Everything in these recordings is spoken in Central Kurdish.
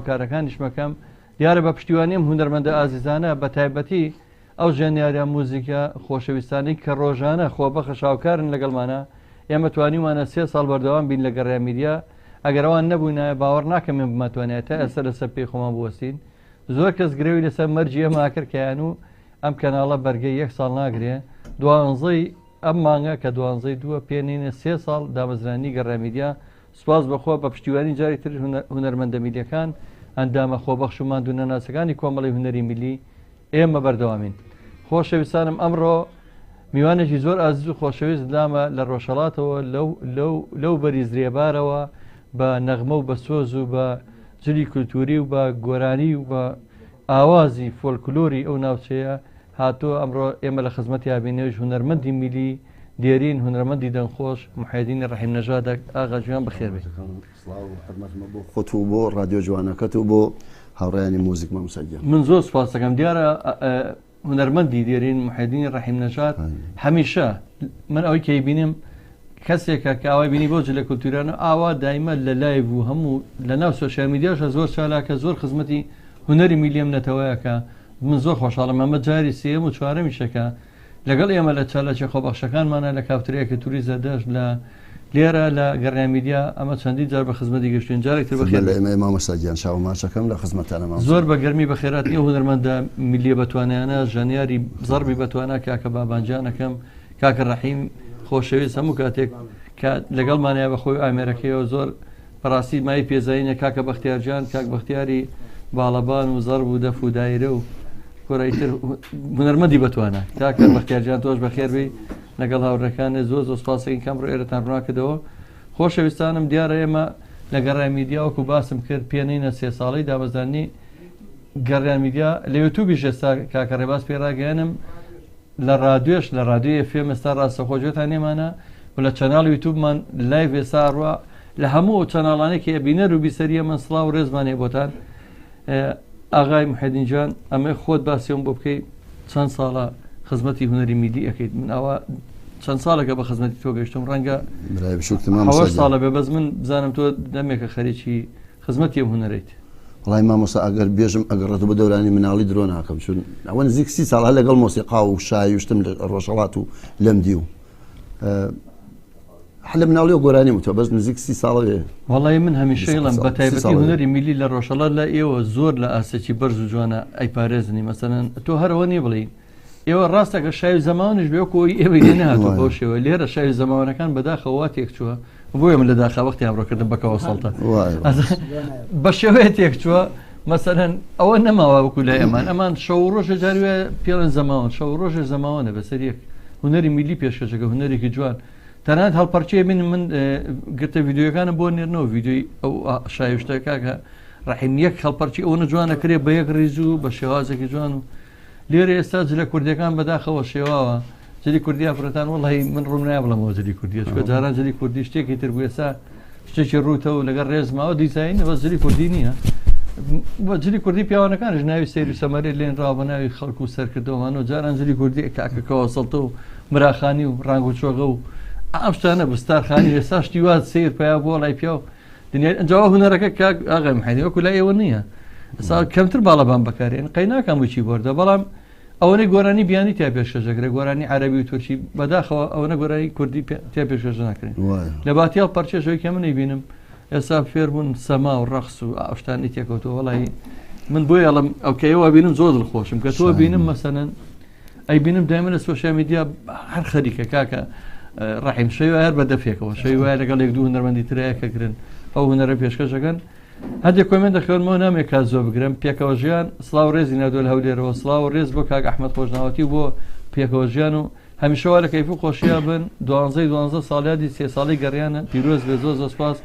کارەکانیش مەکەم دیارە بە پشتیوانیم هونەرمەندە ئازیزانە بە تایبەتی ئەو ژێنیارە موزیکە خۆشەویستانی کە ڕۆژانە خۆبەخە شاوکارن لەگەڵمانە ئێمە توانیمانە 3 ساڵ بەردەوام بین لە گەڕای میدیا ئەگەر ئەوان نەبووینە باوەڕ ناکەم من بمەتوانێت تا ئێستا لەسەر پێی خۆمان بوەستین زۆر کەس گرێوی لەسەر مەرجی ئێمە کردکەیان و ئەم کەناڵە بەرگەی 1 ساڵ ناگرێ دوانزەی ئەم مانگە کە دوانزەی دووە پێنینە 3 ساڵ دامەزرانی گەڕای میدیا سوپاس بەخۆ بە پشتیوانی جاری تر هونەرمەندە میدیەکان ئەندامە خۆبەخش و ماندوو نەناسەکانی کۆمەڵی هونەری میلی ئێمە بەردەوامین خۆشەویستانم ئەمڕۆ میوانێکی زۆر ئازیز و خۆشەویست دامە لە ڕۆژهەڵاتەوە لەو بەریز درێبارەوە بە نەغمە و بە سۆز و بە جلی کولتوری و بە گۆرانی و بە ئاوازی فۆلکلۆری ئەو ناوچەیە هاتۆ ئەمڕۆ ئێمە لە خزمەتی یابینێش هونەرمەندی میلی دێرین هونەرمەندی دەنخۆش محەیدینی ڕەحیم نەژاد ئاغا جوان بەخێر بێت خۆت و بۆ ڕادیۆ جوانەکەت و بۆ هاوڕێیانی موزیک مەمسەجە من زۆر سوپاس دەکەم دیارە هونەرمەندی دێرین محەیدینی ڕەحیم نەژاد هەمیشە من ئەوەی کەیبینم کەسێکە کە ئاوای بینی بۆ جلە کولتورانە ئاوا دایمە لە لای بوو هەموو لە ناو سۆشیال میدیاشە زۆر چالاکە زۆر خزمەتی هونەری میلیم نەتەوەیەکە من زۆر خۆشحاڵم ئەمە جاری سێم و چوارەمیشەکە لەگەڵ ئێمە لە چالاکی خۆبەخشەکانمانە لە کافترەیەکە توریزە دەشت لە لێرە لە گەڕای میدیا ئەمە چەندی جار بە خزمەتی گەشتین جارێکتر بەخێر لە ئێمە مامۆستاگیان چاو ماچەکەم لە خزمەتانەمە زۆر بە گەرمی بەخێرات ئێوە هونەرمەندە میلیە بەتوانیانە ژانیاری زەربی بەتوانە کاکە بابانجانەکەم کاکە ڕەحیم خۆشەویست هەموو کاتێک کە لەگەڵمانەیە بەخۆی ئامێرەکەیەوە زۆر بەڕاستی مای پێزینە کاکە بەختیارجان کاک بەختیاری باڵەبان و زەرب و دەف و دایرە و کۆرەیتر هونەرمەندی بەتوانە کاکە بەختیارجان تۆش بەخێربی لەگەڵ هاوڕەکانە زۆر زۆر سپاسێکی کەم ڕۆ ئێرەتان ڕاکردەوە خۆشەویستانم دیارە ئێمە لە گەڕای میدیا وەکو باسم کرد پێنینە 3 ساڵەی دامەزرانی گەڕای میدیا لە یوتیوبیش ئێستا کاکە ڕێباز پێڕاگەیانم لە ڕادیۆش لە ڕادیۆ FM ئێستا ڕاستەخۆجێتان نێمانە و لە چەناڵ یوتیوبمان لایڤ ئێستا ڕوا لە هەموو چەناڵانێکی ئەبینەر و بیسەریە من سڵاو و ڕێزمانێ بۆتان ئاغای محەیدین جان ئەمە خۆت باسیەوە بۆ بکەیت چەند ساڵە خزمەتی هونەری میدی ئەەکەیت من ئەوە چەند ساڵێکە بە خزمەتی تۆ گەشتم ڕەنگە 7 ساڵە بێبەز من بزانم تۆ دەمێکە خەریکی خزمەتی هونەرێت وڵای مامۆستا ئەگەر بێژم ئەگەڕێتە بە دەورانی مناڵی درۆ ناکەم چون ئەوە نزیک 30 ساڵ لەگەڵ مۆسیقا و شای وشتم لە ڕۆژهەڵات و لەم دی و حلە مناڵی و گۆرانی وتە بەس نزیک 30 ساڵە بێ وەڵی من هەمیشەیڵم بە تایبەتی هونەری میلی لە ڕۆژهەڵات لە ئێوە زۆر لە ئاسێکی بەرز و جوانە ئەیپارێزنی مەسەلەن تۆ هەرەوە نیە بڵین ئێوە ڕاستەکە شاوی زەمانش بێکۆی ئێوەی لێ نهاتوە بەو شێوە لێرە شاوی زەمانەکان بەداخەوە تێک چووە بۆیە من لە داخا وەختی ئەمڕۆکردن بەکەوە سەڵتە بە شێوەیە تێک چووە مەسەلەن ئەوە نەماوە وەکو لای ئەمان ئەمان شەو ڕۆژە جاروێ پێڵێن زەماوە شەو ڕۆژە زەماوەنە بەسەریەک هونەری میلی پێشکەشەکە هونەرێکی جوان تەنانەت هەڵپەرچەیە بین من گرتە ڤیددیۆکانە بۆ نێرنەوە ڤیددیۆی ئەو شایشتەکە کە ڕەحیم یەک هەڵپەرچی ئەوە جوانە کرێ بە یەک ڕیز و بە شێوازێکی جوان و لێرە ئێستا جلە کوردیەکان بەداخەوە شێواوە جلی کوردیا فرەتان وڵی من ڕوون نایە بڵەمەوە جلی کوردی چکە جاران جلی کوردی شتێکی تر بوو ئێستا شتێکی ڕووتە و لەگەڵ ڕێزماوە دیزاین بە جلی کوردی نییە جلی کوردی پیاوانەکانش ناوی سێری و سەمەرێت لێن ڕاو بە ناوی خەڵکو و سەرکردەوەمان و جاران جلی کوردی کاکەکەەوە سەڵتە و مراخانی و ڕنگ و چۆغە و ئەم شتانە بستارخانی ئێستا شتی وات سیر پیا بۆ لای پیا و دنیا ئەنجاوە هونەرەکە کاک ئاغای محەیدین وەکو لای ئێوە نییە ئێستا کەمتر باڵەبان بەکارێن قەی ناکەم بچی بۆردە بەڵام ئەوەی گۆرانی بیانی تا پێشکەشەکرێت گۆرانی عەرەبی و تورکی بەداخەوە ئەوە گۆرانی کوردی تا پێشکەش ناکرێن لە باتیاڵ پەرچێشەوەی کە منی بینم ئێستا فێربوون سەما و ڕەقس و ئاشتانی تێکەوتەوە وەڵی من بۆی ئەڵم ئەو کەیەوە بینم زۆر دڵخۆشم کە تۆ بینم مەسەلەن ئەی بینم دایمە لە سۆشیال میدیا هەر خەریکە کاکە ڕەحیم شەوی هەر بە دەفێکەوە شەوی وایە لەگەڵ یەک دوو هونەرمەندی ترەیەکەگرن ئەو هونەرە پێشکەشەکەن هەندێک کۆمنت دەخێنمەوە نامێک کات زۆر بگرم پێکەوە ژیان سڵاو ڕێزی نادۆ لە هەولێرەوە سڵاو و ڕێز بۆ کاک ئەحمەد خۆشناوەتی بۆ پێکەوە ژیان و هەمیشەوە لە کەیف و خۆشییا بن 12 ساڵیادی 3 ساڵی گەڕیانە پیرۆز بێ زۆر سپاس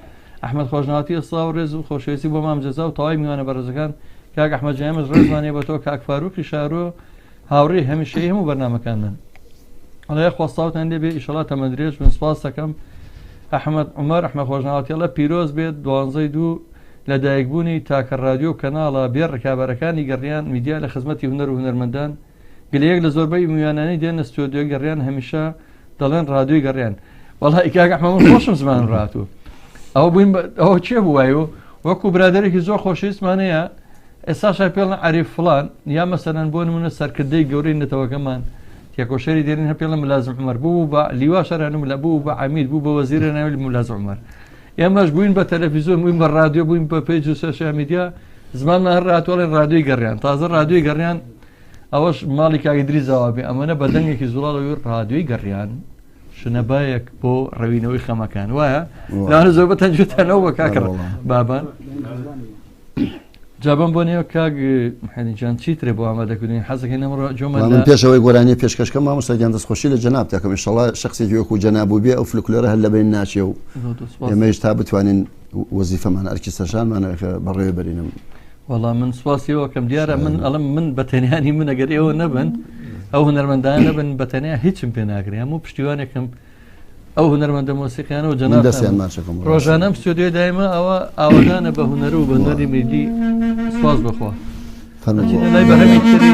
ئەحمەد خۆشناوەتی سڵاو ڕێز و خۆشەویستی بۆ مام جەزا و تەواوی میوانە بەڕێزەکان کاک ئەحمەد جەیمەش ڕێزمانێ بە تۆ کاک فاروقی شارۆ هاوڕێ هەمیشەی هەموو بەرنامەکان من ئەڵێ خۆستاوتان لێ بێ ئیشەڵا تەمەندرێژ من سپاس دەکەم ئەحمەد عومەر ئەحمەد خۆشناوەتیڵە پیرۆز بێت 12 لە دایکبوونی تاکە ڕادیۆ کەناڵە بێ ڕکابەرەکانی گەڕیان میدیا لە خزمەتی هونەر و هونەرمەندان گلەیەک لە زۆربەی میوانانەی دێنە ستۆدیۆ گەڕیان هەمیشە دەڵێن ڕادیۆی گەڕیان وەڵای کاک ئەحمەد خۆشم زمان ڕاتوە ئەوە بووین ئەوە چێ بووایە وەکو برادێکی زۆر خۆشویستمانەیە ئێستاشای پێڵن عریف فڵان یا مەسەرەن بۆ نمونە سەرکردەی گەورەی نەتەوەکەمان تێکۆشەری دێرین هە پێڵە ملازم عومەر بوو بە لیوا شەرانم لە بوو بە عەمید بوو بە وەزیرە ناوی ملازم عومەر ئێمەش بووین بە تەلەڤیزۆن بووین بە رادیۆ بووین بە پێیج و سۆشیال میدیا زمانمان هەر ڕاتۆڵێن رادیۆی گەڕیان تازە رادیۆی گەڕیان ئەوەش ماڵی کاگدری زەوابێ ئەمەنە بە دەنگێکی زوڵاڵەوەی رادیۆی گەڕیان شنەبایەک بۆ ڕەوینەوەی خەمەکان وایە لاانە زۆر بە تەنجوتەنەوە بە کاکڕ بابان جابم بۆ نێوە کاک محەدیجان چیترێ بۆ ئامادەکردنی حەزەکەی نەمڕۆ جۆمە من پێشەوەی گۆرانی پێشکەشکە مامۆستاجان دەستخۆشی لە جەناب تاکەم ئینشەڵا شخصێکی وەکو جەناب بێ ئەو فلکلۆرە هەر لەبین ناچێ و ئێمەش تا بتوانین وەزیفەمان ئەرکیستەشانمانەکە بەڕێوە بەرینم وەڵام من سواسیەوەکەم دیارە من ئەڵم من بەتەنیانی من ئەگەر ئێوە نەبن ئەو هونەرمەندان نەبن بەتەنیا هیچم پێ ناگرێ هەموو پشتیوانێکم ئەو هونەرمەندە مۆسیقیانە و جەناب ڕۆژانەم ستۆدیۆی دایمە ئەوە ئاوادانە بە هونەر و بەندەری میلی سواز بخوا لای بەرەمی تری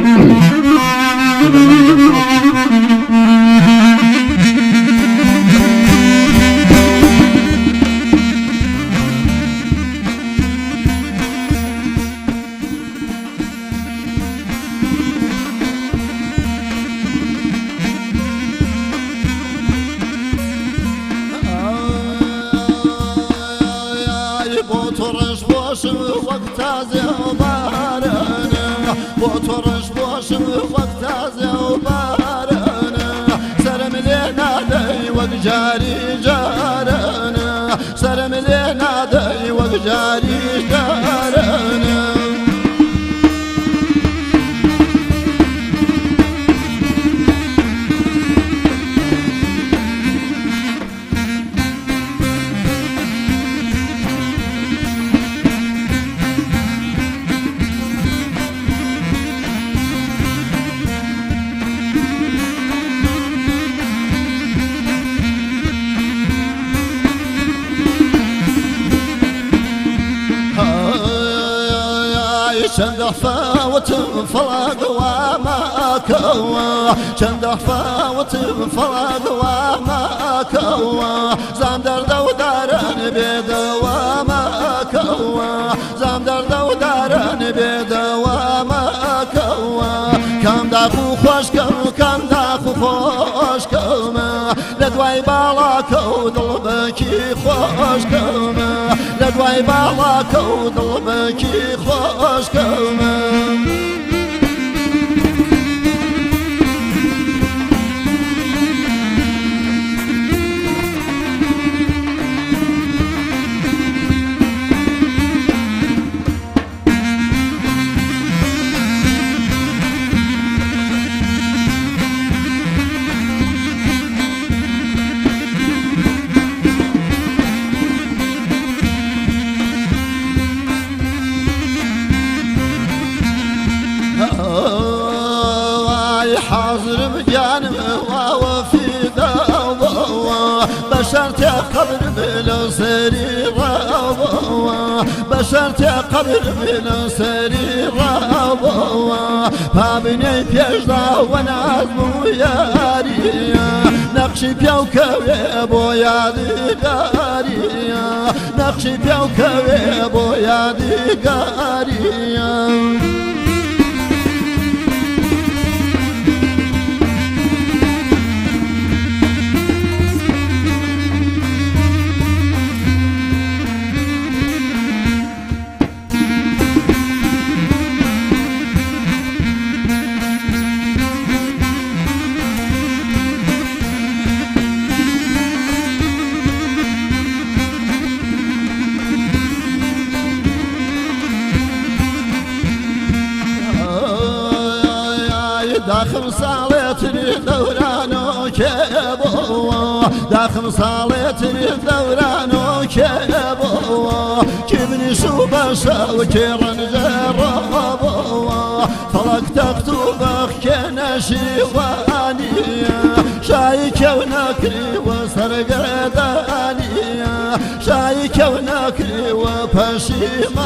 جاري جارنا سرم لنا داي وجاري جارنا چند فاوت فلاق وما كوا چند فاوت فلاق وما كوا زام درد ودارن بيد وما كوا زام درد ودارن بيد وما كوا كم داخو خوش كم داخو خوش كم لدواي بالاك ودلبكي خوش كم لدواي بالاك ودلبكي خوش كم حاضر بجانب وفي ذوض بشرت قبر بلا سرير بشرت قبر بلا سرير فابني بيجدا ونازم ياري نقشي بيوكوي بويا ديقاري نقشي بيوكوي بويا ديقاري داخل صالتني دورانو كيبو داخل صالتني دورانو كيبو كيبني شو باشا وكيرن جربو فلك تكتبك كنشي واني شايك ونكري وسرقداني شايك ونكري وبشيماني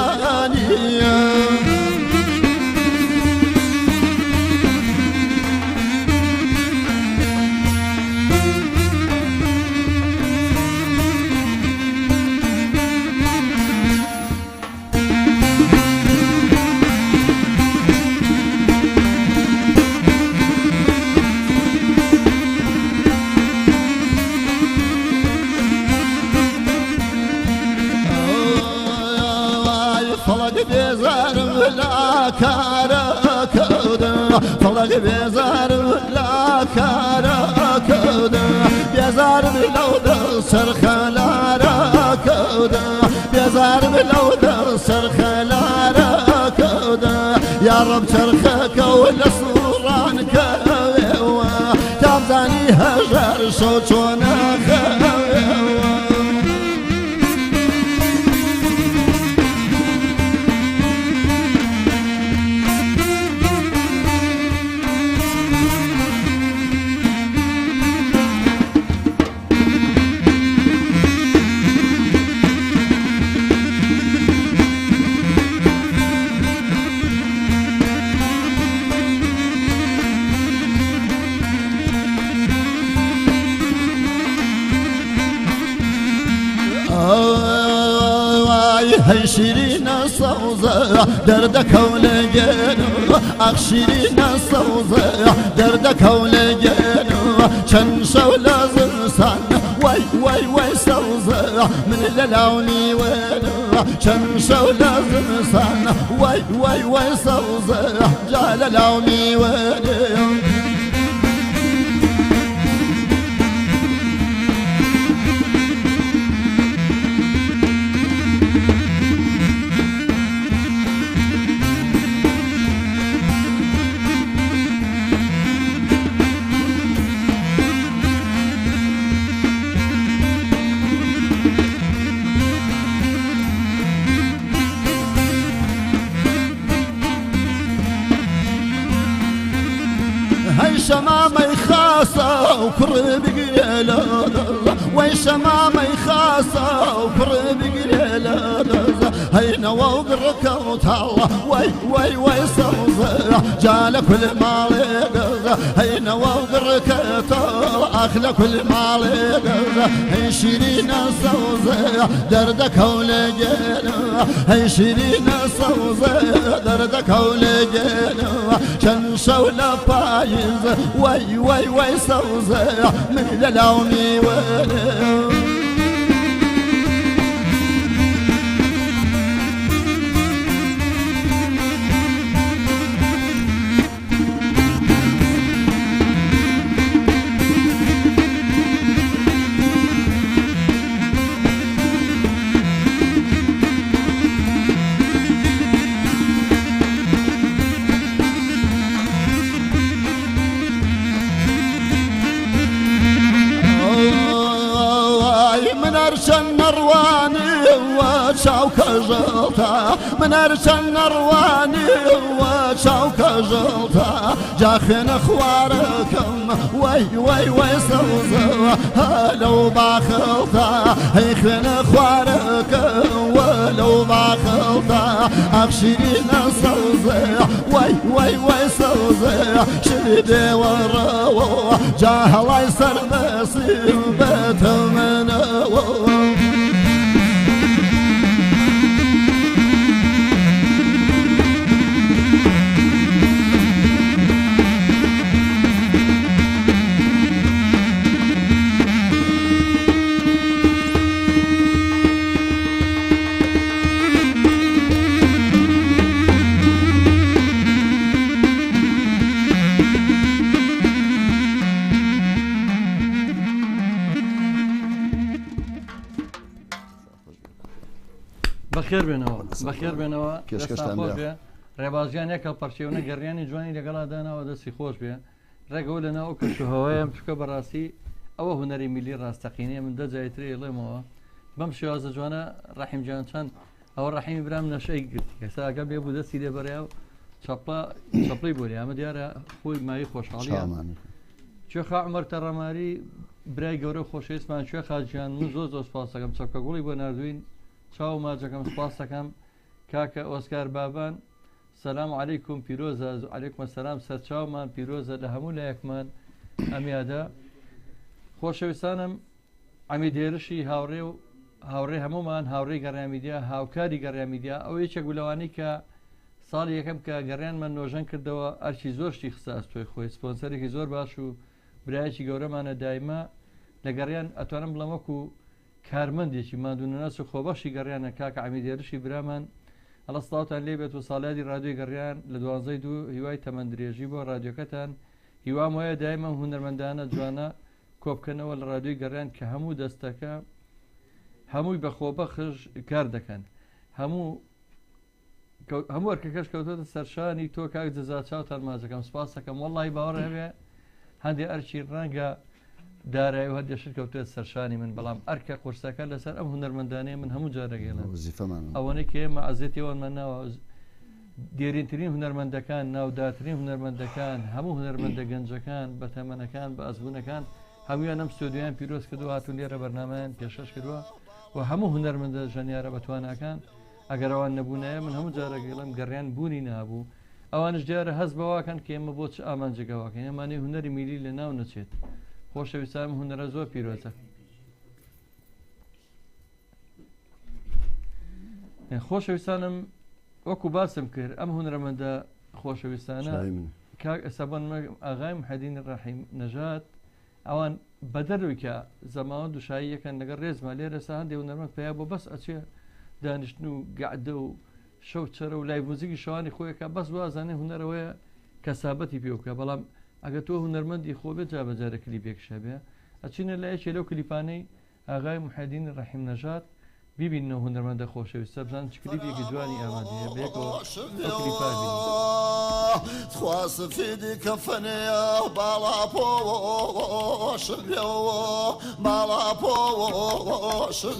بێزار لا کارەکەودا فەڵەق بێزار لا کارەکەودا بێزار لەودە سەرخەلارەکەودا بێزار لەودە سەرخەلارەکەودا یا ڕەب چەرخەکە و لە سوڕان کەوێوە تامزانی هەژار شەو چۆنەکەوێوە هەی شیرینە سەوزە دەردەکەو لەگەنەوە ئاخ شیرینە سەوزە دەردەکەو لەگەنەوە چەند شەو لە زستان وای وای وای سەوزە من لە لاو نیوەنەوە چەند شەو لە زستان وای وای وای سەوزە جا لە لاو نیوەنەوە شمامي خاصة وقرب قليلة وي شمامي خاصة وقرب قليلة هينا وقرك وطالة وي وي وي صوزة جال كل مالي هينا وقرك طالة أخلى كل مالي هي شيرينا صوزة دردك ولجينا هي شيرينا صوزة دردك ولجينا شنشو لفايز وي وي وي صوزة من لوني ولو من نرواني وشاوك جلطة من أرشن نرواني وشاوك جلطة جاخن اخواركم وي وي وي صوزة هلو باخلطة هيخن اخواركم ولو باخلطة اخشينا صوزة وي وي وي صوزة شدي ورا جاهل يسر مصيبة من بەخێر بێنەوە بەخێر بێنەوە ڕێبازیان یەکە پەرچێونە گەڕیانی جوانی لەگەڵا داناوە دەستی خۆش بێ ڕێگەەوە لەناو کەشوهەوەیە چکە بەڕاستی ئەوە هوەری میلی ڕاستەقینەیە من دەجایترێ لێمەوە بەم شێوازە جوانە ڕەحیمجان چەند ئەوە ڕەحیمی برام نەشەی گرتی ئێستا ئەگە بێ بوو دەستی لێبەریا و چەپڵی بۆ ئەمە دیارە خۆی مای خۆشحاڵیە کوێخا عومەر تەڕەماری برای گەورە خۆشەویستمان کوێخا گیان من زۆر سپاس دەکەم چەپکە گوڵی بۆ نردوین چاو ماجەکەم سپاس دەکەم کاکە ئۆسکار بابان سەلام عەلەیکوم پیرۆزە عەلەیکوم سەلام سەرچاومان پیرۆزە لە هەموو لایەکمان ئەمیادا خۆشەویستانم ئەمیدێرشی هاوڕێ هەمومان هاوڕێی گەڕامیدیا هاوکاری گەڕامیدیا ئەو یەکێک گولەوانی کە ساڵی یەکەم کە گەڕیانمان نۆژەن کردەوە ئەرچی زۆر شتی خستاس توی خۆی سپۆنسەرێکی زۆر باش و برایەکی گەورەمانە دایما لە گەڕیان ئەتوانم بڵەمەکو کارمەندێکی مادوونەناس و خۆبەخشی گەڕیانە کاکە ئەمیدێرشی برامان هەڵە سڵاوتان لێ بێت و ساڵیادی ڕادیۆی گەڕیان لە 12 هیوای تەمەند درێژی بۆ ڕادیۆکەتان هیوام وایە دایمە هونەرمەندانە جوانە کۆبکەنەوە لە ڕادیۆی گەڕیان کە هەموو دەستەکە هەمووی بەخۆبەخش کار دەکەن هەموو وەرکەکەش کەوتۆتە سەرشانی تۆ کاک جەزا چاوتان ماچەکەم سپاس دەکەم وەڵی باوەڕ هەبێ هەندێک ئەرچی ڕەنگە دارایی و هەندێشت کەوتێت سەرشانی من بەڵام ئەرکە قورسەکە لەسەر ئەم هونەرمەندانەیە من هەموو جارەگەێنە ئەوەنەی کە ئێمە ئازێتیەوەمە ناوە دیێرینترین هونەرمەندەکان ناوداترین هونەرمەندەکان هەموو هونەرمەندە گەنجەکان بە تەمەنەکان بە ئەزبوونەکان هەمویان ئەم ستۆدیۆیان پیرۆز کردو هاتون لێرە بەرنامەیان پێشەش کردووە و هەموو هونەرمەندە ژەنیارە بەتوانەکان ئەگەر ئەوان نەبوونایە من هەموو جارەگەڵم گەڕیان بوونی نابوو ئەوانش دیارە هەست بەواکەن کە ئێمە بۆ چ ئامانجگەواکەن ئەمانەی هونەری میلی لە ناو نەچێت خۆشەویستان هونەرە زۆر پیرۆزە خۆشەویستانم وەکو باسم کرد ئەم هونەرمەندە خۆشەویستانە ئەسەبان ئاغای محەدین ڕەحیم نەژات ئەوان بەدەروی کە زەماوە دووشاییەکەن لەگەڵ ڕێزمە لێرە سا هەندێک هونەرمەند پێیا بۆ بەس ئەچێ دانیشتن و گعدە و شەو چرە و لای موزیکی شەوانی خۆیەکە بەس وازانێ هونەرەوەیە کەسابەتی پێوکە بەڵام ئەگە تۆ هونەرمەندی خۆبێت جابەجارە کلیپێکشە بێ ئەچینە لە یەکێ لەو کلیپانەی ئاغای محەدین ڕەحیم نەژات ببینەوە هونەرمەندە خۆشەویستە بزان چ کلیپێکی جوانی ئامادەیە بێکەوە ئەو کلیپا ببینین خواست فیدی کەفەنەیە باڵا پۆشەوە باڵا پۆشەوە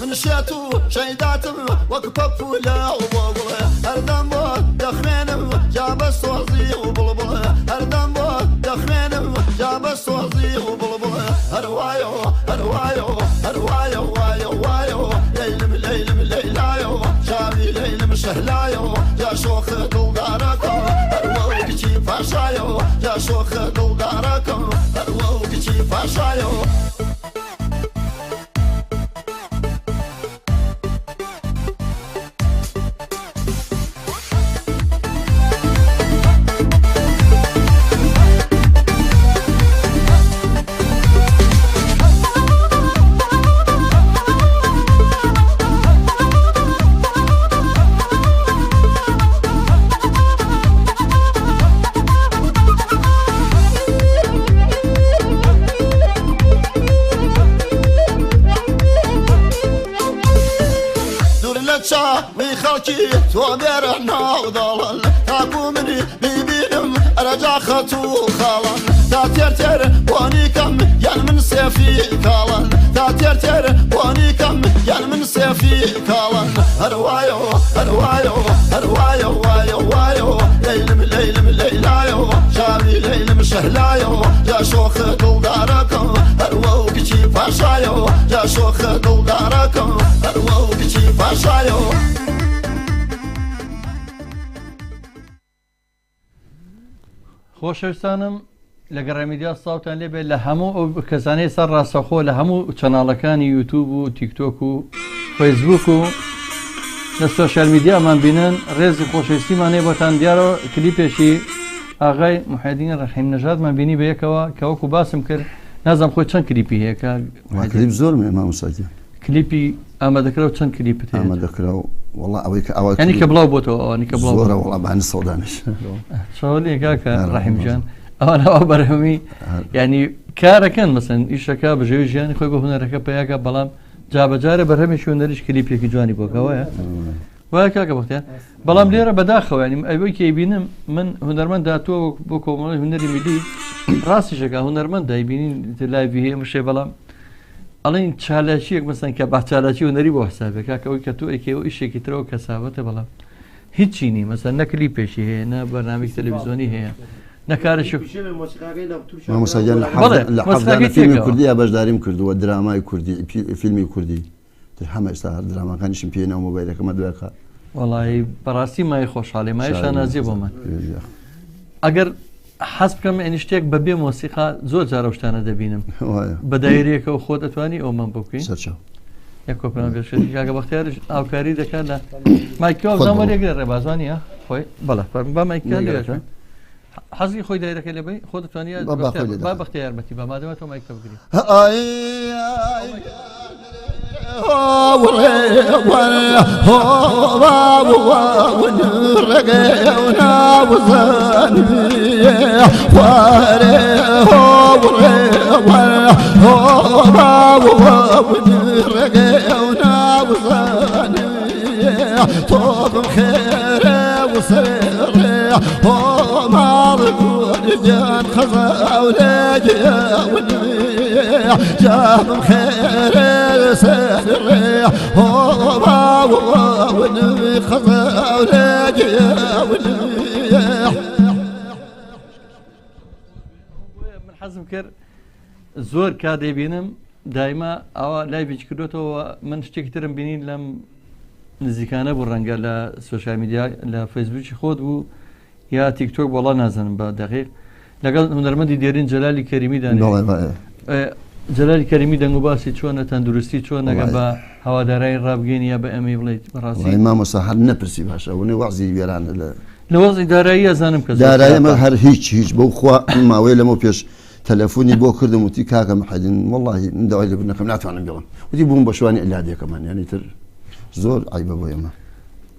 مشيتو شيداتم وقف ولا وبلبل هردم دخمينم جاب الصوزي وبلبل هردم دخمينم جاب الصوزي وبلبل هروايو هروايو هروايو وايو وايو ليلم ليلم ليلايو شابي ليلم شهلايو يا شوخ دلداركم هرواك شي فاشايو يا شوخ دلداركم هرواك شي فاشايو تو بيرنا وضلل تاكو مني بيبينم رجع خطو خالن تاتير واني كم يال من سيفي كالن تاتير واني كم يال من سيفي كالن هروايو هروايو هروايو وايو وايو ليلم ليلم ليلايو شابي ليلم شهلايو يا شوخ دلداركم هرواو كشي فاشايو يا شوخ دلداركم هرواو كشي فاشايو خۆشەویستانم لە گەڕامیدیا ساوتان لێبێت لە هەموو ئەو کەسانەی سەر ڕاستەخۆ لە هەموو چەناڵەکانی یوتیوب و تیکتۆک و فەیسبوک و لە سۆشیال میدیامان بینن ڕێزی خۆشەویستیمانەیە بۆتان دیارەوە کلیپێکی ئاغای محەدین ڕەحیم نەژادمان بینی بەیەکەوە کە وەکو باسم کرد نازانم خۆی چەند کلیپی هەیە کلیپ زۆر مامۆستاکە کلیپی ئامادەکرا و چەند کلیپت ئامادەکرا و وڵا ئەوەی کە ئەوە ینی کە بڵاو بۆتەوە ئەوانی کە بڵاو زۆرە وڵا بەهانی سەودانش چاوەڵی کاکە ڕەحیمجان ئەوان ئەوە بەرهەمی ینی کارەکەن مەسەن ئیشەکە بەژێوی ژیانی خۆی بە هونەرەکە پێیاکە بەڵام جابەجارە بەرهەمێکی هونەریش کلیپێکی جوانی بۆکەوەیە وایە کاکە بەختیار بەڵام لێرە بەداخەوە ینی ئەوەی کە بینم من هونەرمەند داتووە بۆ کۆمەڵی هونەری میلی ڕاستیشەکە هونەرمەند دایبینین لایڤی هەیە مشێ بەڵام ئەڵین چالاکیەک مەسەن کە باچالاکی هونەری بۆ حسابێک کاکە ئەوەی کە تۆ ئەیکەوە ئیشێکی ترەوە کەسابەتە بەڵام هیچی نی مەسەن نە کلیپێکی هەیە نە بەرنامێکی تەلەڤیزیۆنی هەیە نەکارێکی مامۆستاگیان لە حەفڵە فیلمی کوردی یا بەشداریم کردووە درامای کوردی فیلمی کوردی هەمە ئێستا هەر درامەکانیشم پێێنەوە مۆبایلەکەمە دوێکە وڵی بەڕاستی مای خۆشحاڵی مایشان نازیێ بۆ من ئەگەر حەز بکەم ئەنی شتێک بەبێ مۆسیقا زۆر جارە شتانە دەبینم بە دایرەکە و خۆ دەتوانی ئەو من بکەین یەک کۆپیان پێشێتی کاگە بەختیارش ئاوکاری دەکات لە مایکۆ زەمەرێکگرێ ڕێبازوانیە خۆی بەڵە با مایکال حەزی خۆی دایرەکە لێ بێ خۆ دەتوانیت با بەختیار یارمەتی بە مادەمە تۆ مایکە بگری طوب خير وسر هو مالك جان خزا ولاجي جاب خير سر هو مالك خزا ولاجي من حزم كر زور كادي بينم دائما او لايفيج كردوتو من شتێکی ترم بینین لەم نزیکانە بوو ڕەنگە لە سوۆشیال میدیا لە فەیسبووکی خۆت بوو یا تیکتۆک وەڵا نازانم بە دەقیق لەگەڵ هونەرمەندی دێرین جەلالی کەریمی دانێ جەلالی کەریمی دەنگ و باسی چۆنە تەندروستی چۆن نەگە بە هەوادارای ڕابگەین یا بە ئەمەی بڵێیت بەڕاستی مامۆستا هەر نەپرسی باشە ونێ وەعزی وێرانە لە وەزی دارایی ئەزانم کە دارایی ئەمە هەر هیچ بەو خوا ماوەی لەمە پێش تەلەفۆنی بۆ کردم وتی کاکە محەدین وەڵڵاهی من داوای لێ بنەکەم ناتوانم بڵم وتی بووم بە شوانی ئەلادێکەمان یعنی تر زۆر عیبە بۆ ئێمە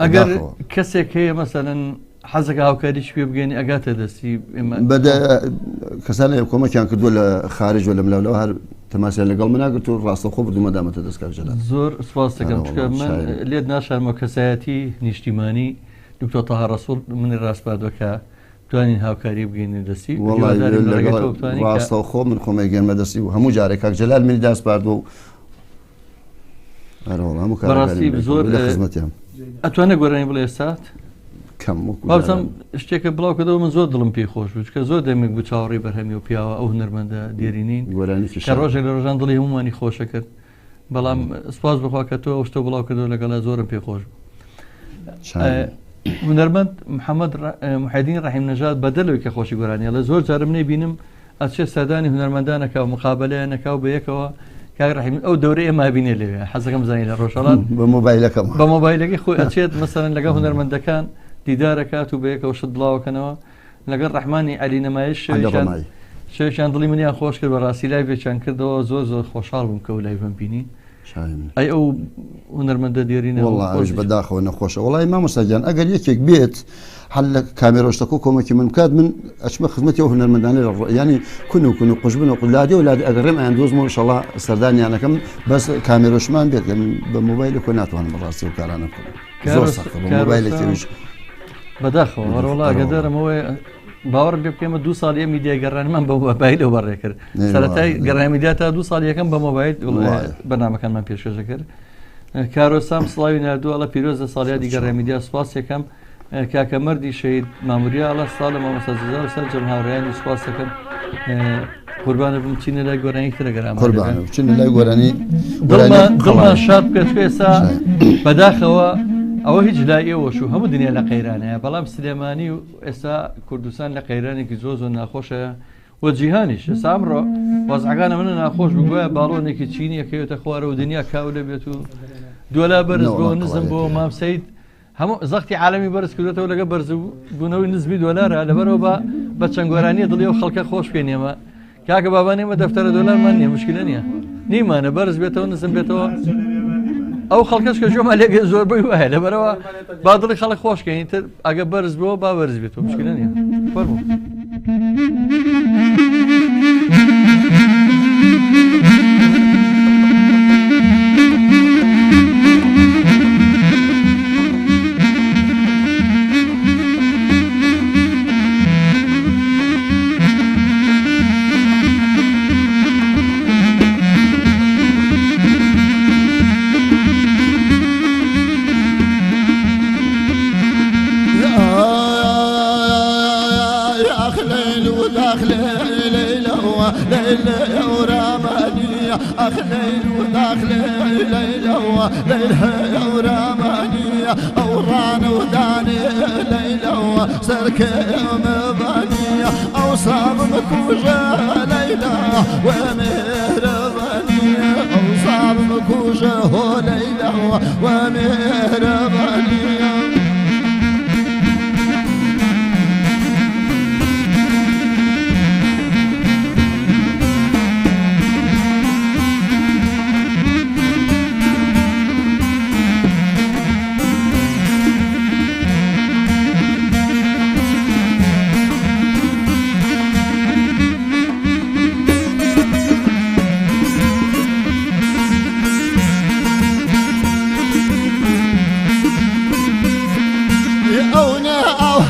ئەگەر کەسێک هەیە مەسەلەن حەزەکە هاوکاریش پێ بگەنی ئەگاتە دەستی بەدە کەسانە کۆمەکیان کردووە لە خارج و لە ملاولەوە هەر تەماسیان لەگەڵ من ناگرت و ڕاستەخۆ بردوومەدامەتە دەستکار جەلال زۆر سوپاس دەکەم چکە من لێت ناشارمەوە کەسایەتی نیشتیمانی دکتۆر تەها ڕەسوڵ منی ڕاستپاردووەکە توانین هاوکاری بگەینە دەستی ڕاستەوخۆ من خۆمە گەنمە دەستی و هەموو جارێک کاک جەلال منی داست پاردووە و بەڕاستی زۆر خزمەتیان ئەتوانە گۆرانی بڵێ سات بازم شتێکە بڵاو کردەوە من زۆر دڵم پێی خۆش بوو چکە زۆر دەمێک بوو چاوەڕێی بەرهەمی و پیاوە ئەو هونەرمەندە دێرینین کە ڕۆژێک لە ڕۆژان دڵی هەمومانی خۆشە کرد بەڵام سپاس بخوا کە تۆ شتە بڵاو کردەوە لەگەڵا زۆرم پێی خۆش بوو هونەرمەند محەممەد محەدین ڕەحیم نەژاد بەدەلەوەی کە خۆشی گۆرانیە لە زۆر جارم نەیبینم ئەچێ سەردانی هونەرمەندانەکە و مقابلەیە نەکاو بە یەکەوە کاک ڕەحیم ئەو دەورەی ئێمە بینێ لێوێ حەزەکەم زانی لە ڕۆژهەڵات بە مۆبایلەکەم بە مۆبایلەکەی خۆی ئەچێت مەسەرەن لەگەڵ هونەرمەندەکان دیدارەکات و بە یەکەوە شت بڵاوەکەنەوە لەگەڵ ڕەحمانی عەلی نەمایش شێویان دڵی منیان خۆش کرد بەڕاستی لایڤێکیان کردەوە زۆر زۆر خۆشحاڵ بووم کە و لایڤم بینی ئەی ئەو هونەرمەندە دێرینە وەڵڵاش بەداخەوە نەخۆشە وەڵی مامۆستاگیان ئەگەر یەکێک بێت هەل لە کامێرۆشتەکە کۆمەکی من بکات من ئەچمە خزمەتی ئەو هونەرمەندانە ینی کون و قوشبن و قولادی و لادی ئەگەڕێم ئەیان دۆزمەوە ئینشەڵا سەردانیانەکەم بەس کامێرۆشمان بێت بە مۆبایلە کۆ ناتوانم بەڕاستی و کارانە بکەم زۆر سەختە بە مۆبایلێکیش بەداخەوە وەڵا ئەگەدارمەوەی باوەڕ پێ بکەمە 2 ساڵ میدیا گەڕانمان بە مۆبایلەوە بەڕێ کرد سەرەتای گەڕانی میدیا تا 2 ساڵ یەکەم بە مۆبایل بەنامەکانمان پێشکەشە کرد کارۆسام سڵاوی نردووە ئەڵە پیرۆزە ساڵیادی گەڕانی میدیا سوپاس یەکەم کاکە مەردی شەید ماموریا ئەڵە ساڵە مامۆستازیزا و سەر جەم هاوڕێیانی سوپاس دەکەم قوربانە بم چینە لای گۆرانی ترە گەرام چینە لای گۆرانی دڵمان شاد بکەت ئێستا بەداخەوە ئەوە هیچ لای ئێوەش و هەموو دنیا لە قەیرانەیە بەڵام سلێمانی و ئێستا کوردستان لە قەیرانێکی زۆر زۆر ناخۆشە وە جیهانیش ئێستا ئەمڕۆ وەزعەکانە منە ناخۆش بگوایە باڵۆنێکی چینیەکەوێتە خوارە و دنیا کاو لە بێت و دووەلا بەرز بۆ نزم بۆ مام سەید هەموو زەختی عالەمی بەرز کردێتەوە لەگە بەرز بوونەوەی نزمی دۆلارە لەبەرەوە بە چەند گۆرانیە دڵی و خەڵکە خۆش پێێنێمە کاکە بابانێمە دەفتەرە دۆلارمان نییە مشکلە نییە نیمانە بەرز بێتەوە نزم بێتەوە ئەو خەڵکەش کە ژۆمە لێگە زۆر بی وایە لەبەرەوە با دڵی خەڵک خۆشکەین تر ئەگە بەرز بۆ با بەرز بێتەوە مشکلە نییە فەرموو ليلة ورامانية أخ ليل وداخل ليلة ليلها ورمانية أوران وداني ليلة سركة مبانية أو صاب مكوجة ليلة ومهربانية أو صاب مكوجة ليلة ومهربانية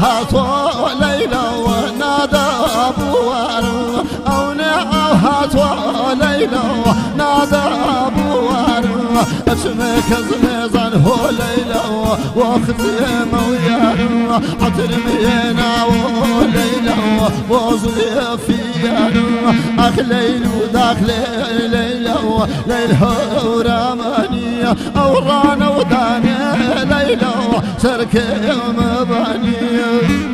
هاتوا ليلى ونادى أبوار أو هاتوا ليلى ونادى أبوار أشمك زمزان هو ليلى وخدمة ويار عطر مينا وليلى وزلي فيار أخ ليل وذاك ليلى ليلها ورمانية أورانا وداني ليلى سركة مبانية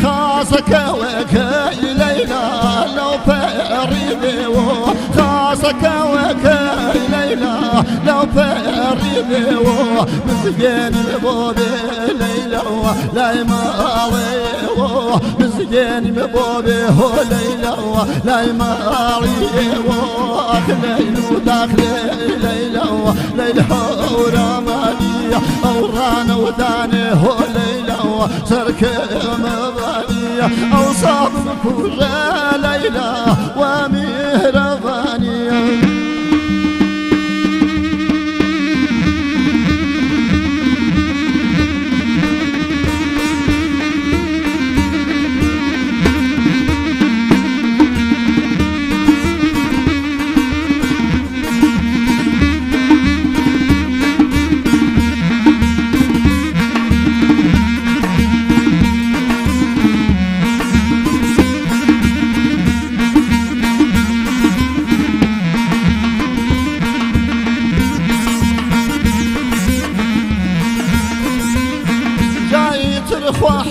خاصك وكاي ليلى لو فريدي خاصك وكاي ليلى لو فريدي مزيان ببوبي ليلى لا يماوي مزيان ببوبي هو ليلى لا يماوي أخلي وداخلي ليلى ليلى ورمانية أورانا وداني هو ليلى سركة مبانية أوصاب مكوجة ليلى ومهربانية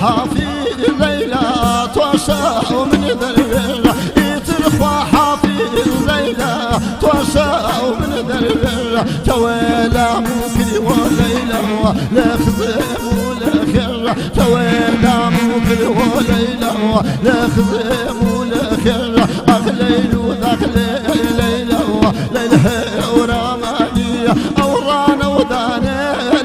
حافي ليلى توشى ومن ذربر يترخى حافي ليلى توشى ومن ذربر تويلا موكري وليلى لا خزيم ولا خر تويلا موكري وليلى لا خزيم ولا خر أخليل وذاك ليلى ليلى ورمانية أورانا وداني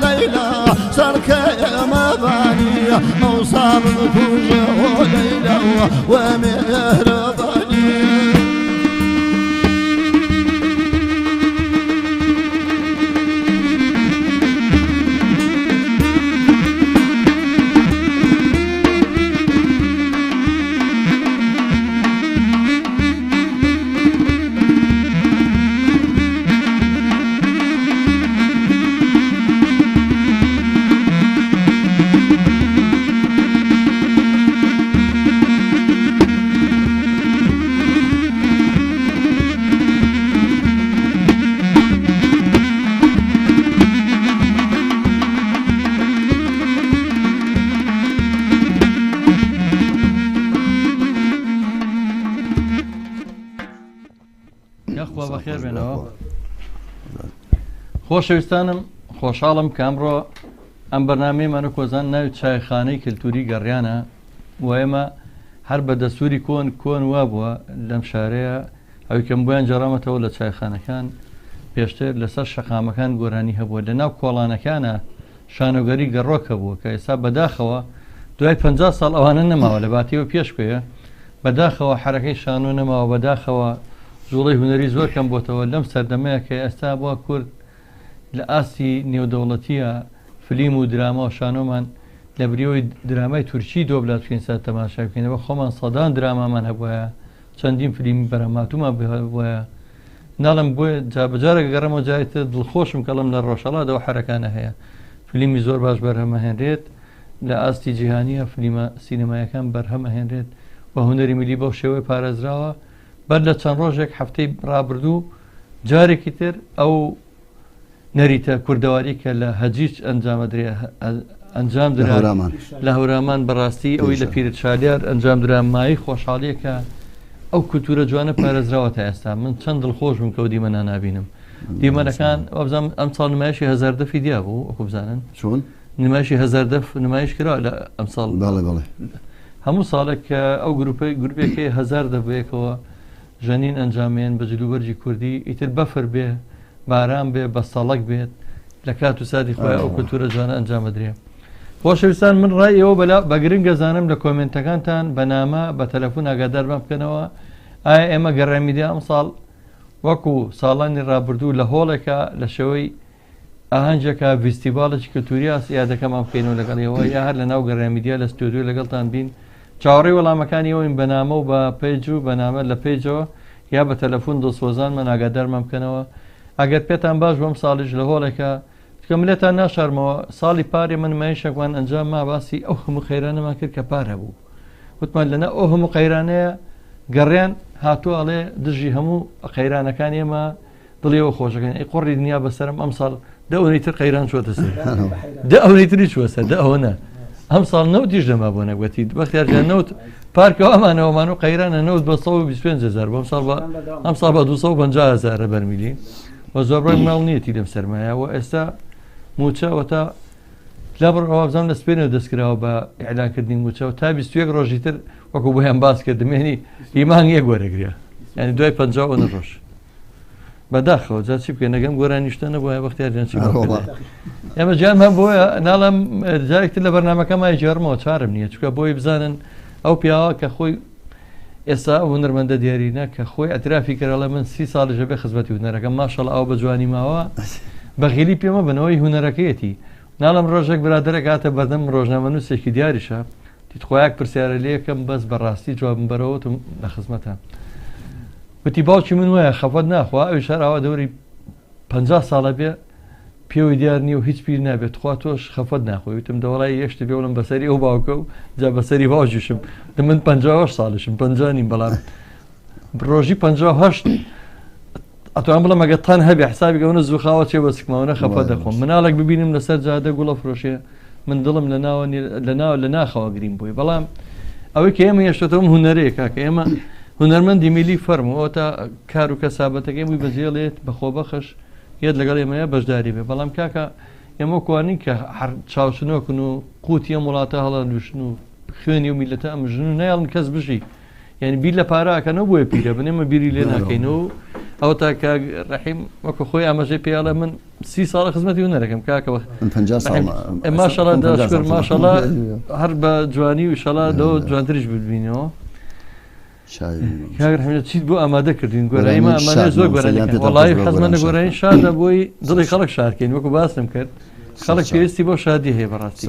ليلى سركة مبانية أوصاب مكوجة وليلى ومهربانية بەخێر بێنەوە خۆشەویستانم خۆشحاڵم کە ئەمڕۆ ئەم بەرنامەیەمانە کۆزان ناوی چایخانەی کللتوری گەڕیانە و ئێمە هەر بە دەستوری کۆن وا بووە لەم شارەیە ئەوی کەم بۆیان جەڕامەتەوە لە چایخانەکان پێشتر لەسەر شەقامەکان گۆرانی هەبووە لە ناو کۆڵانەکانە شانۆگەری گەڕۆکە بووە کە ئێستا بەداخەوە دوای 50 ساڵ ئەوانە نەماوە لە باتیەوە پێشکوێە بەداخەوە حرەکەی شانۆ نەماوە بەداخەوە جوڵی هوەری زۆر کەم بۆتەوە لەم سەردەمەیە کە ئێستا بۆ کورد لە ئاستی نێودەوڵەتیە فلیم و دراما و شانۆمان لە بریەوەی درامای تورکی دۆبلات بکەین سا تەماشا بکەینەوە خۆمان سەدان درامامان هەبووە چەندین فلیمی بەرەماتومان بووە ناڵم بۆیە جابجارێک گەڕەمەوە جایتە دڵخۆشم کەڵم لە ڕۆژهەڵاتەوە حرەکانە هەیە فلیمی زۆر باش بەرهەمەهێنرێت لە ئاستی جیهانیە فلیمە سینەمایەکان بەرهەمەهێنرێت بە هونەری میلی بەو شێوەی پارێزراوە بەر لە چەند ڕۆژێک هەفتەی ڕابردوو جارێکی تر ئەو نەریتە کوردەواری کە لە هەجیج ئەنجام درا لە هەورامان بەڕاستی ئەوەی لە پیرچالیار ئەنجام درامایی خۆشحاڵیەکە ئەو کولتورە جوانە پارێزراوە تا ئێستا من چەند دڵخۆش بووم کە ئەو دیمەنە نابینم دیمەنەکان ئەوبزانم ئەم ساڵ نمایشی هەزار دەفی دیا بوو ئەوکو بزانن چۆن نمایشی هەزار دەف نمایش کرا لە ئەم ساڵ هەموو ساڵێک کە ئەو گروپێکی هەزار دەبێکەوە ژەنین ئەنجامێن بە جلوبەرجی کوردی ئیتر بەفر بێ باران بێ بە ساڵک بێت لە کات و سادی خۆی ئەو کولتورە جوانە ئەنجام بدرێ خۆشەویستان من ڕای ئێوە بە گرنگ گەزانم لە کۆمنتەکانتان بەنامە بە تەلەفۆن ئاگادارمان بکەنەوە ئایا ئێمە گەڕامیدە ئەم ساڵ وەکو ساڵانی ڕابردوو لە هۆڵێکە لە شەوەی ئاهەنجێکە ڤیستیڤالێکی کەلتوری ئاسیادەکەمان بکەینەوە لەگەڵەوە یا هەر لە ناو گەڕامیدیا لە ستۆدیۆ لەگەڵتان بین چاوەڕێی وەڵامەکانیەوەین بەنامە و بە پێیج و بەنامە لە پێیجەوە یا بە تەلەفۆن دڵسۆزانمان ئاگادارمان بکەنەوە ئەگەر پێتان باش بۆم ساڵیش لە هۆڵێکە کە ملێتان ناشارمەوە ساڵی پارێ من نمایشێکوان ئەنجام ما باسی ئەو هەموو قەیرانەمان کرد کە پار هەبوو وتمان لەنە ئەو هەموو قەیرانەیە گەڕیان هاتووە ئەڵێ دژی هەموو قەیرانەکان ئێمە دڵیەوە خۆشەکەن ئەی قۆڕی دنیا بەسەرم ئەم ساڵ دە ئەوەی تر قەیران چوەتە سەر دە ئەوەی تری چوە سەر دە ئەوەنە ئەم ساڵ نەوتیش دەما بۆ نەگوەتی بەختیارجان نەوت پارکەوە ئەمانەوەمان و قەیرانە نەوت بە 125,000 بۆم ساڵ ئەم ساڵ بە 250,000 بەرمیلی وە زۆربەی ماڵ نیەتی لەم سەرمایەوە ئێستا موچەوە تا لابڕەوە بزانام لە سپێنەوە دەستکراوە بە ئیعلانکردنی موچەوە تا 21 ڕۆژی تر وەکو بۆیان باس کرد دمێنی ئیمان یەک وەرەگریا ینی دوای 50 ڕۆژ بەداخەوە جا چی بکەین نەگەم گۆرانیشتە نەبووە بەختیارجان چی ئێمە جانمان بۆیە ناڵم جارێکتر لە بەرنامەکەمای جێڕمەوە چارم نییە چکە بۆی بزانن ئەو پیاوە کە خۆی ئێستا هونەرمەندە دیارینە کە خۆی ئەترافی کردەڵە من 30 ساڵژە بێ خزمەتی هونەرەکەم ماشەڵ ئەو بە جوانی ماوە بەغیلی پێمە بنەوەی هونەرەکەیەتی ناڵم ڕۆژێک برادرێک هاتە بەردەم ڕۆژنامە نووسێکی دیاریشە دیت خۆیاک پرسیارە لەکەم بەس بەڕاستی جوابم بەرەوەتم لە خزمەتە وتی باوکی من وایە خەفەت ناخوا ئەوی شەراوە دەوری 50 ساڵە بێ پێوەی دیار نیە و هیچ پیر نابێت خوا تۆش خەفەت ناخۆی وتم دەوڵای یەشتی بێڵم بەسەری ئەو باوکە و جا بەسەری باوجیشم من 50 ساڵشم 50 نیم بەڵام ڕۆژی 58 ئەتوان بڵم ئەگە تان هەبێ حسابی گەونە زووخاوە چێ بەسکماونە خەفەت دەخۆم مناڵێک ببینم لەسەر جادە گوڵە فرۆشێ من دڵم لە ناخەوە گرین بووی بەڵام ئەوەی کە ئێمە هێشتەوەم هونەرەیە کە ئێمە هونەرمەندی میلی فەرمەوە تا کار و کەسابەتەکەی مووی بەجێڵێت بەخۆ بەخش یەت لەگەڵ ئێمەیە بەشداری بێ بەڵام کاکە ئێمە کوانین کە چاوچنۆکن و قوتیە وڵاتە هەڵە نوشن و خوێنی و میلەتە ئەمژن و نایڵن کەس بژی یعنی بیر لە پاراکەنەوە بۆیە پیرە بنێمە بیری لێ ناکەینەوە ئەو تا کە ڕەحیم وەکو خۆی ئاماژەی پێڵە من 30 ساڵە خزمەتی هونەرەکەم کاکەوە ماشەڵا دەشکر ماشەڵا هەر بە جوانی و شەڵا دەوە جوانتریش ببینەوە کاگرحمێت چیت بۆ ئامادە کردین گۆرایمە ئەمانە زۆر گۆرانی وەڵی حەزمە لە گۆرانی شادە بۆی دڵی خەڵک شارکەین وەکو باسم کرد خەڵک پێویستی بۆ شادی هەیە بەڕاستی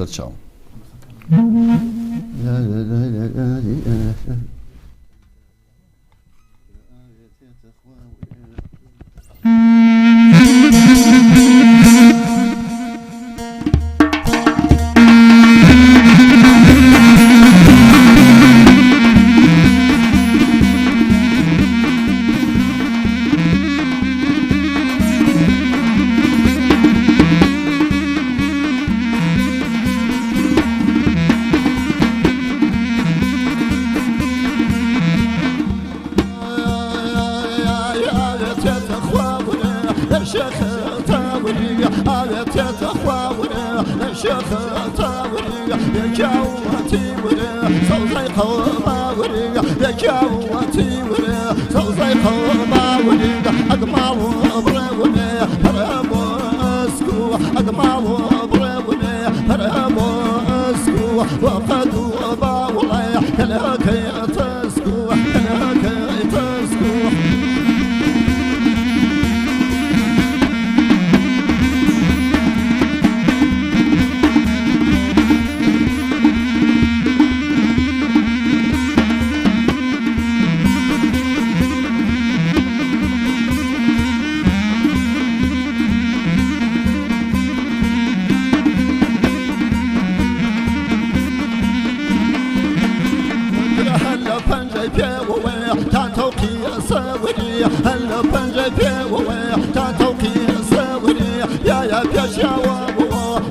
بيوي تاتوقي صوري هلا بنجي بيوي تاتوقي صوري يا بيشاوى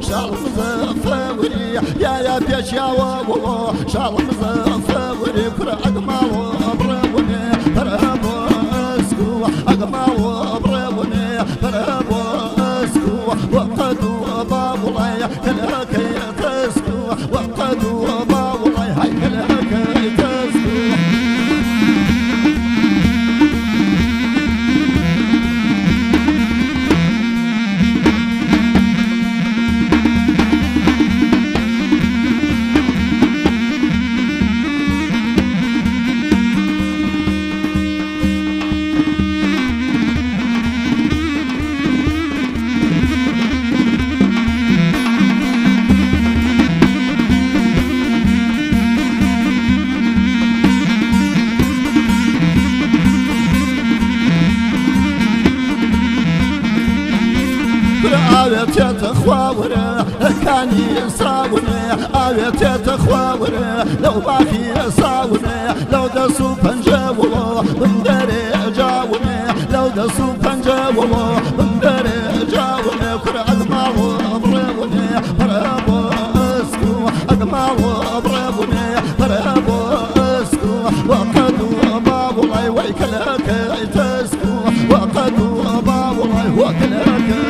شال مزفوري يا بيشاوى شال مزفوري كرة أقمال بروني برهبو اسكو أقمال بروني برهبو اسكو وقدوا بابولاي كلهكي تسكو وقدوا بابولاي هاي كلهكي تسكو آويت تخواورة كاني صاورة آويت تخواورة لو باقي صاورة لو دسو بنجاوة بندري جاورة لو دسو بنجاوة بندري جاورة كرة أقمال بروني برهبو اسكو أقمال بروني برهبو اسكو وقدوا بابولاي ويكلك تسكو وقدوا بابولاي وكلك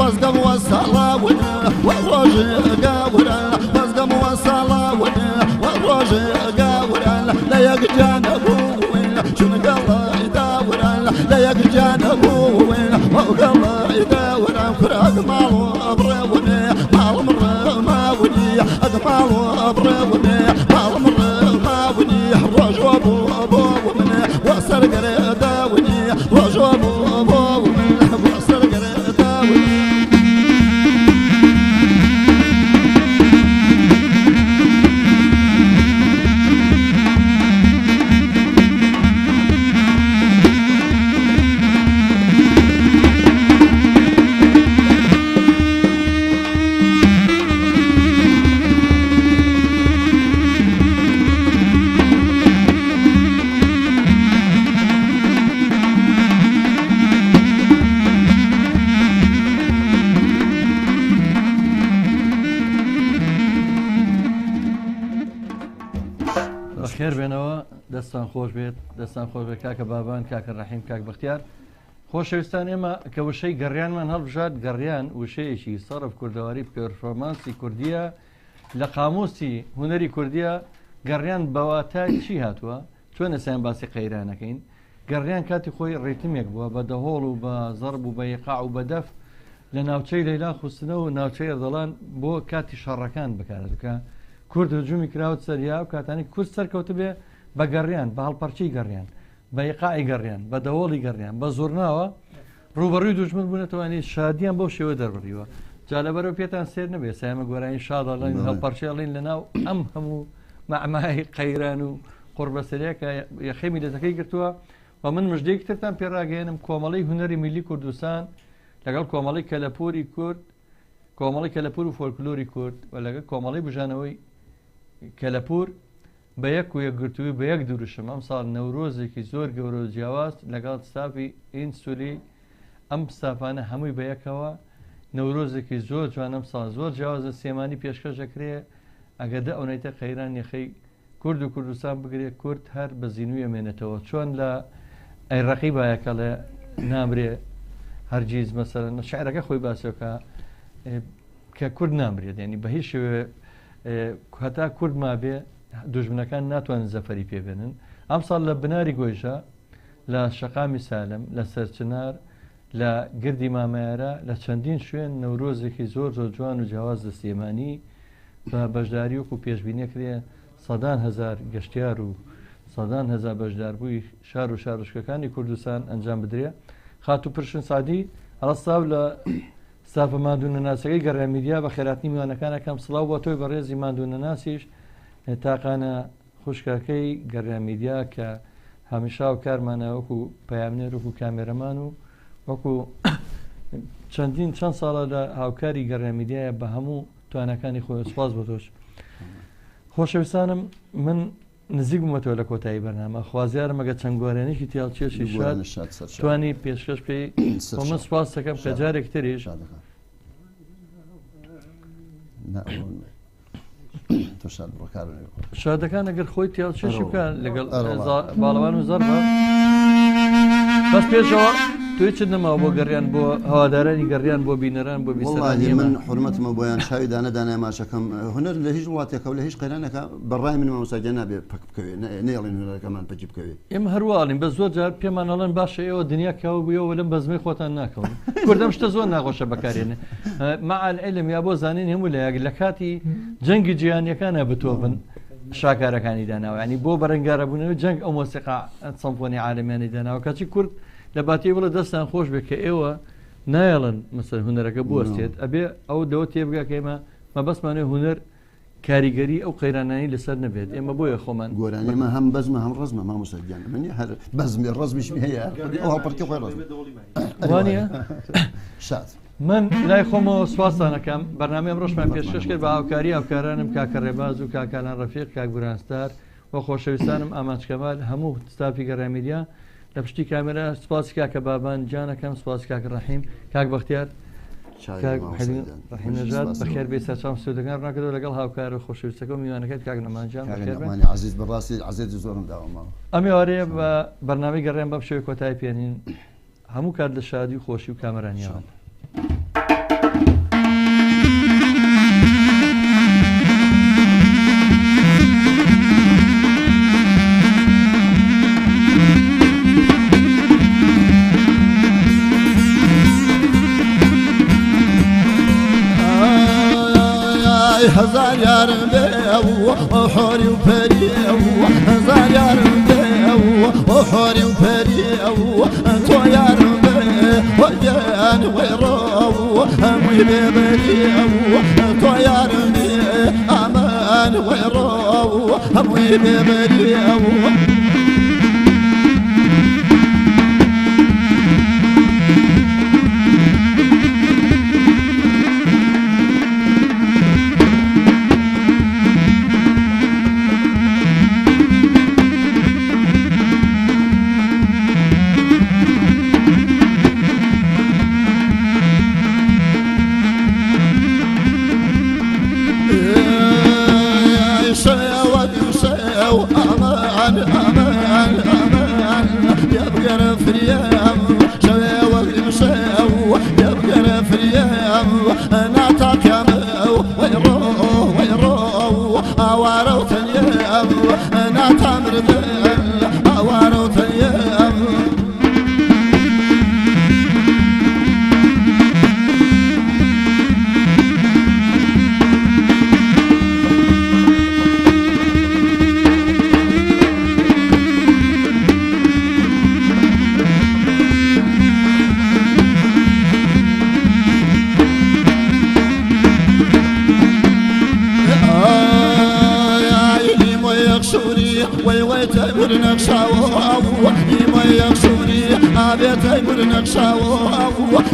فازقم وصلاونا والروج قاورا فازقم وصلاونا والروج قاورا لا يقجان ابوين شنو قال يداورا لا يقجان ابوين وقال يداورا فراق مالو بروني مال مر ماوني اقمال بروني مال مر ماوني الروج ابوين وسرق داوني روج ابوين وسرق داوني خێر بێنەوە دەستان خۆش بێت دەستان خۆش بێت کاکە بابان کاکە ڕەحیم کاک بەختیار خۆشەویستان ئێمە کە وشەی گەڕیانمان هەڵبژات گەڕیان وشەیەکی سەرف کوردەواری پێرفۆرمانسی کوردیە لە قاموسی هونەری کوردیە گەڕیان بەواتای چی هاتووە چۆن ئێسایان باسی قەیرانەکەین گەڕیان کاتی خۆی ڕێتمێک بووە بە دەهۆڵ و بە زەرب و بە یقاع و بەدەف لە ناوچەی لەیلا خوستنەوە و ناوچەی ئەردەڵان بۆ کاتی شەڕەکان بەکارەکە کورد هجومی کراوت سەریا و کاتانی کورد سەرکەوت بێ بە گەڕیان بە هەڵپەرچی گەڕیان بە یقاعی گەڕیان بە دەوڵی گەڕیان بە زۆرناوە ڕوبەڕووی دوژمن بوونەتەوانی شادیان بەو شێوە دەربڕیوە جالەبەرەوە پێتان سێر نەبێ سایمە گۆرانی شادەڵین هەڵپەرچێڵین لەناو ئەم هەموو مەعمای قەیران و قوربەسەریەکە یەخێمی دەزەکەی گرتووە و من مژدەیەکی ترتان پێڕاگەێنم کۆمەڵی هونەری میلی کوردستان لەگەڵ کۆمەڵی کەلەپوری کورد کۆمەڵی کەلەپور و فۆلکلۆری کورد و لەگەڵ کۆمەڵی بژانەوەی کەلەپور بە یەک و یەکگرتووی بە یەک دوورشم ئەم ساڵ نەورۆزێکی زۆر گەورە و جیاواز لەگەڵ ستافی ئینسولی ئەم ستافانە هەمووی بە یەکەوە نەورۆزێکی زۆر جوان ئەم ساڵ زۆر جیاوازە سێمانی پێشکەش دەکرێ ئەگەدە ئەوەیتە قەیران یەخەی کورد و کوردستان بگرێت کورد هەر بە زینوی ئەمێنێتەوە چۆن لە ئەیڕەقی بایەکە لە نامرێ هەرگیز مەسەرەن شعرەکە خۆی باسەکە کە کورد نامرێت ینی بە هیچ شێوێ هەتا کورد ما بێ دوژمنەکان ناتوانن زەفەری پێبێنن ئەم ساڵ لە بناری گۆیژە لە شەقامی سالم لە سەرچنار لە گردی مامایارە لە چەندین شوێن نەورۆزێکی زۆر زۆر جوان و جیاواز دەستێمانی بە بەشداری وەکو پێشبینی کرێ سەدان هەزار گەشتیار و سەدان هەزار بەشدار بووی شار و شارشکەکانی کوردستان ئەنجام بدرێ خات و پرشن سادی هەڵستا لە سافە مادوونە ناسەکەی گەڕێمیدیا بە خێراتنی میوانەکانەکەم سڵاو بۆ تۆی بە ڕێزی مادوونە ناسیش تاقانە خوشکەکەی گەڕێمیدیا کە هەمیشا و کارمانە وەکو پەیامنێر وەکو کامێرەمان و وەکو چەند ساڵە لە هاوکاری گەڕێمیدیایە بە هەموو توانەکانی خۆی سپاس بۆ تۆش خۆشەویستانم من نزیک بوومەتەوە لە کۆتایی بەرنامە خوازیارم ئەگە چەند گۆرانێکی تیاڵچێشی شاد توانی پێشکەش پێی من سپاس دەکەم کە جارێک تریش شادەکان ئەگەر خۆی تیاڵچێشی بکە لەگەڵ باڵەوان و زەربە بەس پێشەوە توی چ نەماوە بۆ گەڕیان بۆ هەوادارانی گەڕیان بۆ بینەران بۆ بیسەرانی من حرمەتمە بۆیان شاوی دانەدانای ماشەکەم هوەر لە هیچ وڵاتێکە و لە هیچ قەیرانەکە بەڕای من مامۆستاگە نابێ پەک بکەوێ نێڵین هوەرەکەمان پەکی بکەوێ ئێمە هەروەڵین بە زۆر جار پێمانەڵەن باشە ئێوە دنیا کاو بوویەوە لەم بەزمەی خۆتان ناکەون کوردەم شتە زۆر ناخۆشە بەکارێنێ مەعال عیلم یا بۆ زانین هەموو لە کاتی جەنگی جیهانیەکانە بتۆبن شاکارەکانی داناوە ینی بۆ بەرەنگارەبوونەوە جەنگ ئەو مۆسیقا سەمفۆنی عالەمیانی داناوە کەچی کورد لە باتی بڵە دەستان خۆش بێت کە ئێوە نایەڵن مەسەر هوەرەکە بوەستێت ئەبێ ئەو دەوە تێبگا کە ئێمە مەبەستمانێ هوەر کاریگەری ئەو قەیرانانی لەسەر نەبێت ئێمە بۆیە خۆمان گۆرانی ئمە هەم بەزمە هەم ڕزمە مامۆستاگیان منی هەر بەزمی ڕزمیشمی هەیە ئەو هەڵپەرکی خۆی ڕزم وانە شاد من لای خۆمەوە سواسانەکەم بەرنامەی ڕۆژمان پێشکەش کرد بە هاوکاری هاوکارانم کاکە ڕێباز و کاکانان ڕەفیق کاک گورانستار و خۆشەویستانم ئاماچکەمال هەموو ستافی گەڕێمیدیا لە پشتی کامێرە سپاسی کاکە بابان جانەکەم سپاسی کاکە ڕەحیم کاک بەختیار ڕەحیمنەژاد بەخێر بێ سەرچام سودەکان ڕناکردەوە لەگەڵ هاوکار و خۆشەویستەکە و میوانەکەت کاک نەمانجان عزیز بەڕاستی عزیزی زۆرم داوەمەوە ئەمێ وارەیە بە بەرنامەی گەڕێن بە شێوەی کۆتایی پێێنین هەموو کات لە شادی و خۆشی و کامەرانیەوە هزار يارم بيو وحوري وبريو هزار يارم بيو وحوري وبريو انتو يارم بيو وجان ويرو همي ببريو انتو يارم بيو امان ويرو همي ببريو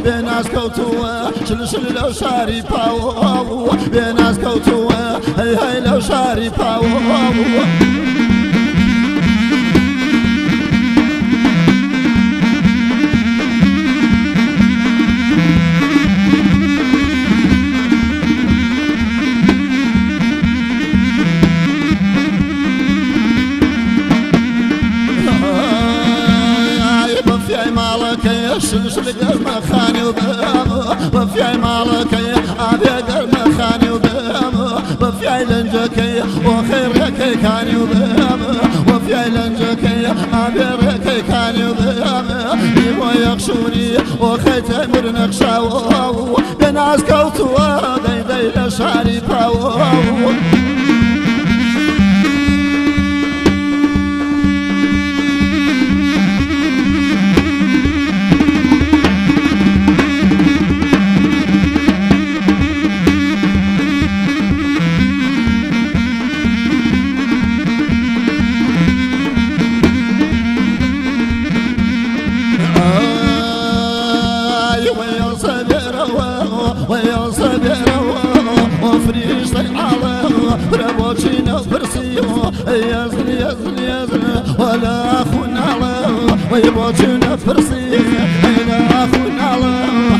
بناس كوتوا شل لو شاري باو بناس كوتوا هي لو شاري باو شل قلب خاني وبام وفي مالك ابي قلب خاني وبام وفي لنجك وخيرك كاني وبام وفي لنجك ابي رك كاني وبام ويخشوني وخيت مر نقشاو بناس كوتوا دي شاري باو ربوشينا فرسيو يزن يزن يزن ولا أخونا الله ويبوشينا فرسيو لا أخونا الله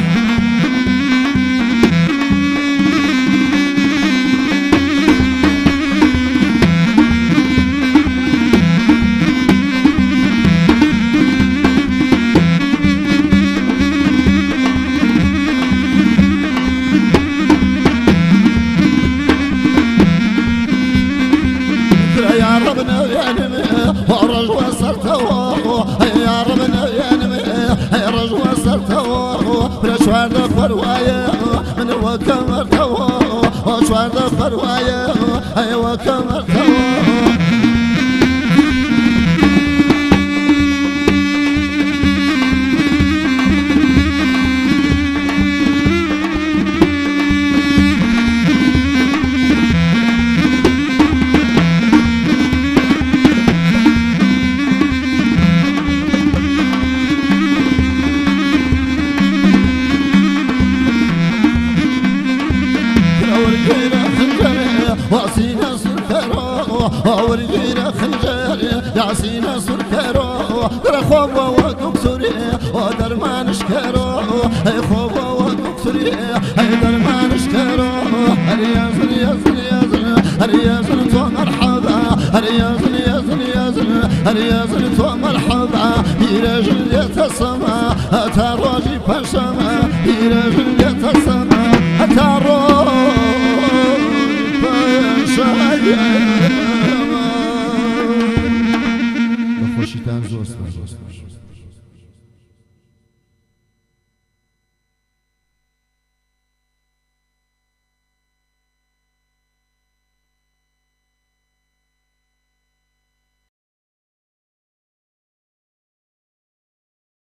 يا ربنا يا نمي ورج وصرته يا ربنا يا نمي رج وصرته برشوار دفر وايا من وكمرته وشوار دفر وايا وكمرته وعسينا سركرو ورجينا خنجري يعسينا سركرو رخوب ودكسوري ودرمان شكرو هي خوب ودكسوري هي درمان شكرو هريازن يزن يزن هريازن تو مرحبا هريازن يزن يزن هريازن تو مرحبا يرجل يتسمى تروجي